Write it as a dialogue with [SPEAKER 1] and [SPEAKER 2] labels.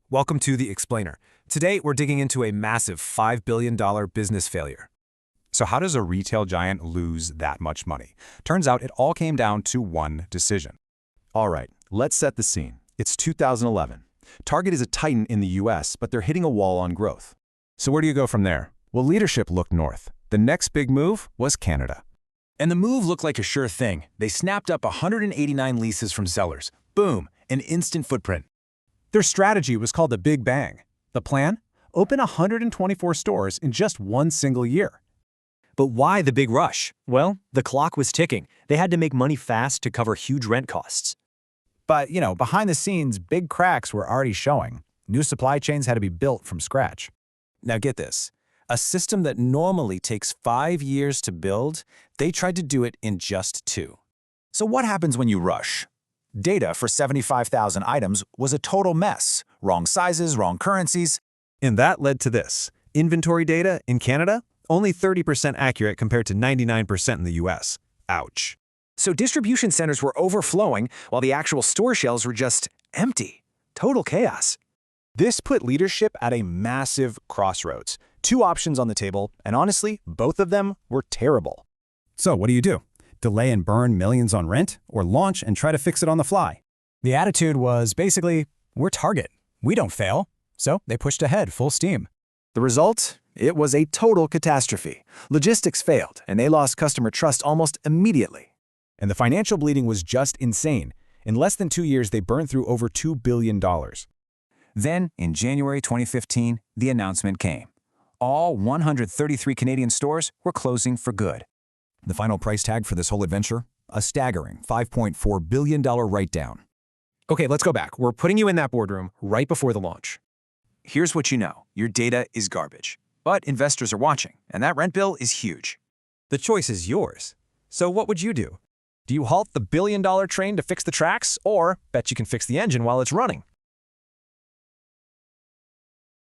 [SPEAKER 1] Welcome to The Explainer. Today, we're digging into a massive $5 billion business failure.
[SPEAKER 2] So how does a retail giant lose that much money? Turns out it all came down to one decision. All right, let's set the scene. It's 2011. Target is a titan in the US, but they're hitting a wall on growth. So where do you go from there? Well, leadership looked north. The next big move was Canada.
[SPEAKER 3] And the move looked like a sure thing. They snapped up 189 leases from Zellers. Boom, an instant footprint.
[SPEAKER 4] Their strategy was called the Big Bang. The plan? Open 124 stores in just one single year.
[SPEAKER 5] But why the big rush? Well, the clock was ticking. They had to make money fast to cover huge rent costs.
[SPEAKER 6] But, behind the scenes, big cracks were already showing. New supply chains had to be built from scratch.
[SPEAKER 3] Now get this. A system that normally takes 5 years to build, they tried to do it in just 2. So what happens when you rush? Data for 75,000 items was a total mess. Wrong sizes, wrong currencies.
[SPEAKER 1] And that led to this. Inventory data in Canada, only 30% accurate compared to 99% in the US. Ouch.
[SPEAKER 5] So distribution centers were overflowing while the actual store shelves were just empty. Total chaos.
[SPEAKER 4] This put leadership at a massive crossroads. 2 options on the table, and honestly, both of them were terrible.
[SPEAKER 6] So what do? Delay and burn millions on rent, or launch and try to fix it on the fly?
[SPEAKER 7] The attitude was basically, we're Target. We don't fail. So they pushed ahead full steam.
[SPEAKER 3] The result? It was a total catastrophe. Logistics failed, and they lost customer trust almost immediately.
[SPEAKER 6] And the financial bleeding was just insane. In less than 2 years, they burned through over $2 billion.
[SPEAKER 3] Then, in January 2015, the announcement came. All 133 Canadian stores were closing for good.
[SPEAKER 8] The final price tag for this whole adventure? A staggering $5.4 billion write-down.
[SPEAKER 5] Okay, let's go back. We're putting you in that boardroom right before the launch.
[SPEAKER 3] Here's what you know. Your data is garbage. But investors are watching, and that rent bill is huge.
[SPEAKER 1] The choice is yours. So what would you do? Do you halt the billion-dollar train to fix the tracks, or bet you can fix the engine while it's running?